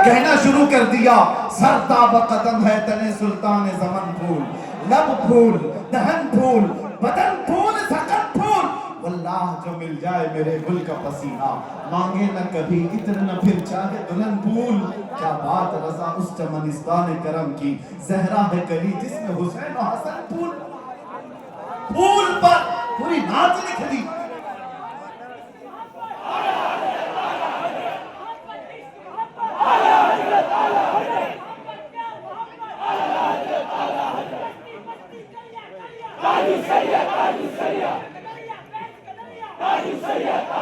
کہنا شروع کر دیا سرتاب قدم ہے تنے سلطان زمن پھول، لب پھول، دہن پھول، بدن پھول، سقط پھول، واللہ جو مل جائے میرے گل کا پسینہ، مانگے نہ کبھی عطر نہ پھر چاہے دلہن پھول۔ کیا بات رضا اس چمنستان کرم کی، زہرا ہے کلی جس میں حسین و حسن پھول، پھول پر پوری نعت لکھ دی۔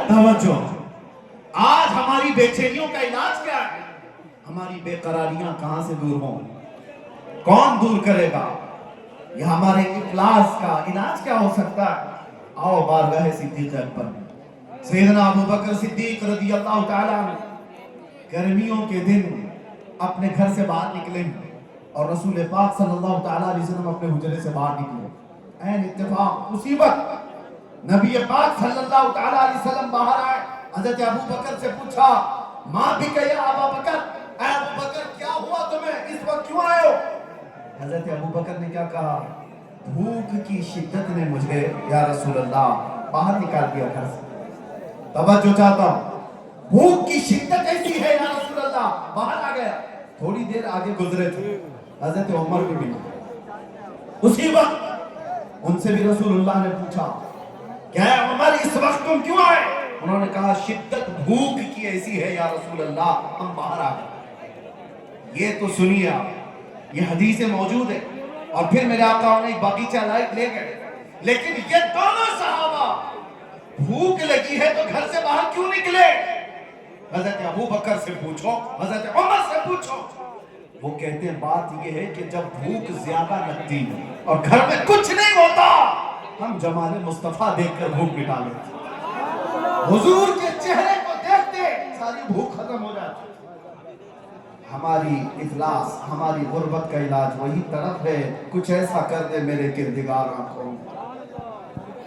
توجہ، آج ہماری بے چینیوں کا علاج کیا ہے؟ ہماری بے قراریاں کہاں سے دور ہوں؟ کون دور کرے گا؟ یہ ہمارے افلاس کا علاج کیا ہو سکتا ہے؟ آؤ بارگاہ صدیق اکبر، سیدنا ابو بکر صدیق رضی اللہ تعالیٰ عنہ گرمیوں کے دن اپنے گھر سے باہر نکلیں اور رسول پاک صلی اللہ تعالیٰ علیہ وسلم اپنے حجرے سے باہر نکلے، این اتفاق مصیبت، نبی پاک صلی اللہ تعالیٰ علیہ وسلم باہر آئے، حضرت ابو بکر سے پوچھا ماں بھی کہ یا ابا بکر، اے ابو بکر کیا ہوا تمہیں، اس وقت کیوں آئے ہو؟ حضرت ابو بکر نے کیا کہا؟ بھوک کی شدت نے مجھے یا رسول اللہ باہر نکال دیا گھر سے۔ توجہ چاہتا ہوں، بھوک کی شدت ایسی ہے یا رسول اللہ، باہر آ گیا۔ تھوڑی دیر آگے گزرے تھے، حضرت عمر بھی ملا، اسی وقت ان سے بھی رسول اللہ نے پوچھا کہ اے عمر اس وقت تم کیوں آئے؟ انہوں نے کہا شدت بھوک کی ایسی ہے یا رسول اللہ ہم باہر آ گئے۔ یہ تو سنیے آپ، یہ حدیث موجود ہے، اور پھر میرے آقا نے ایک باغیچہ لے گئے، لیکن یہ دونوں صحابہ بھوک لگی ہے تو گھر سے باہر کیوں نکلے؟ حضرت ابو بکر سے پوچھو، حضرت عمر سے پوچھو، وہ کہتے ہیں بات یہ ہے کہ جب بھوک زیادہ لگتی اور گھر میں کچھ نہیں ہوتا، ہم جمال مصطفیٰ دیکھ کر بھوک مٹا لیتے، حضور کے چہرے کو دیکھتے ساری بھوک ختم ہو جاتی۔ ہماری افلاس، ہماری غربت کا علاج وہی طرف ہے، کچھ ایسا کر دے میرے کردگار آنکھوں،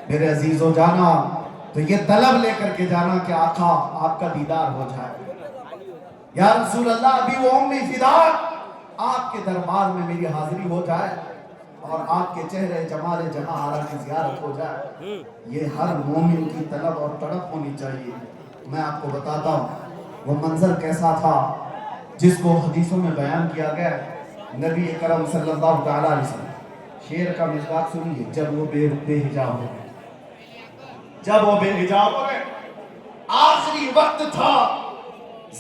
میرے عزیز و جانا، تو یہ طلب لے کر کے جانا کہ آقا آپ کا دیدار ہو جائے، یا رسول اللہ ابھی وہ امی فدا، آپ کے دربار میں میری حاضری ہو جائے اور آپ کے چہرے جمال جہاں آرا کی زیارت ہو جائے۔ یہ ہر مومن کی طلب اور تڑپ ہونی چاہیے۔ میں آپ کو بتاتا ہوں وہ منظر کیسا تھا جس کو حدیثوں میں بیان کیا گیا ہے۔ نبی اکرم صلی اللہ تعالیٰ علیہ وسلم، شعر کا مصداق سنیے، جب وہ بے حجاب ہو گئے، جب وہ بے حجاب ہو گئے، آخری وقت تھا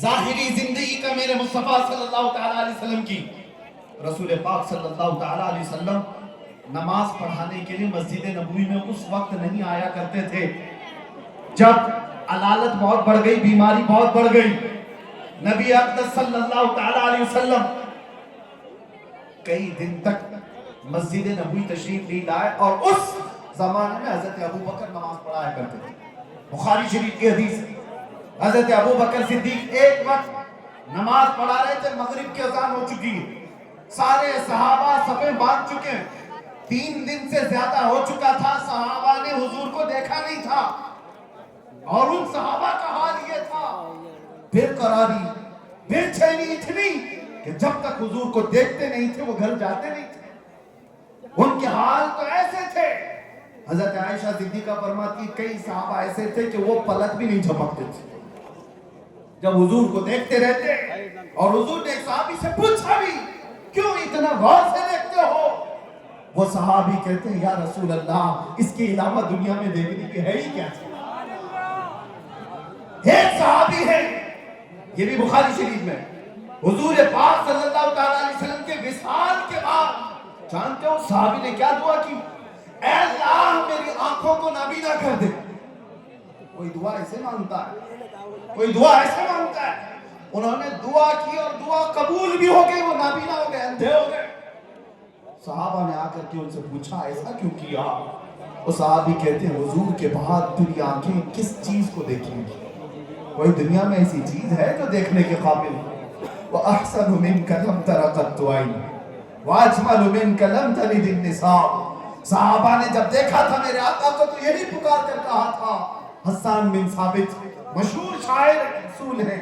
ظاہری زندگی کا میرے مصطفیٰ صلی اللہ تعالیٰ علیہ وسلم کی۔ رسول پاک صلی اللہ تعالیٰ علیہ وسلم نماز پڑھانے کے لیے مسجد نبوی میں اس وقت نہیں آیا کرتے تھے جب علالت بہت بڑھ گئی، بیماری بہت بڑھ گئی۔ نبی اقدس صلی اللہ تعالیٰ علیہ وسلم کئی دن تک مسجد نبوی تشریف نہیں لائے، اور اس زمانے میں حضرت ابو بکر نماز پڑھایا کرتے تھے۔ بخاری شریف کی حدیث، حضرت ابو بکر صدیق ایک وقت نماز پڑھا رہے تھے، مغرب کی اذان ہو چکی ہے، سارے صحابہ صفیں باندھ چکے ہیں، 3 دن سے زیادہ ہو چکا تھا، صحابہ نے حضور کو دیکھا نہیں تھا، اور ان صحابہ کا حال یہ تھا، بے قراری، بے چینی اتنی کہ جب تک حضور کو دیکھتے نہیں تھے وہ گھر جاتے نہیں تھے۔ ان کے حال تو ایسے تھے، حضرت عائشہ صدیقہ فرماتی کئی صحابہ ایسے تھے کہ وہ پلک بھی نہیں جھپکتے تھے، جب حضور کو دیکھتے رہتے، اور حضور نے ایک صحابی سے پوچھا بھی کیوں اتنا غور سے دیکھتے ہو؟ وہ صحابی کہتے ہیں یا رسول اللہ اس کے علاوہ دنیا میں دیکھنے کی ہے ہی کیا چیز؟ ایک صحابی ہے، یہ بھی بخاری شریف میں، حضور پاک صلی اللہ تعالیٰ علیہ وسلم کے وصال کے بعد جانتے ہو صحابی نے کیا دعا کی؟ اے اللہ میری آنکھوں کو نابینا کر دے۔ کوئی دعا ایسے مانگتا ہے، کوئی دعا ایسے مانگتا ہے؟ انہوں نے دعا کی اور دعا قبول بھی ہو گئی، وہ نابینا ہو گئے، اندھے ہو گئے۔ صحابہ نے آ کر کے ان سے پوچھا ایسا کیوں کیا؟ وہ صحابی کہتے ہیں حضور کے بعد میری آنکھیں کس چیز کو دیکھیں گی؟ کوئی دنیا میں ایسی چیز ہے جو دیکھنے کے قابل ہے؟ وَأَحْسَنُ مِنْكَ لَمْ تَرَ قَطُّ عَيْنٌ وَأَجْمَلُ مِنْكَ لَمْ تَلِدِ النِّسَاءُ۔ صحابہ نے جب دیکھا تھا میرے آقا کو تو یہی پکار کر کہا تھا، حسان بن ثابت مشہور شاعر رسول ہیں،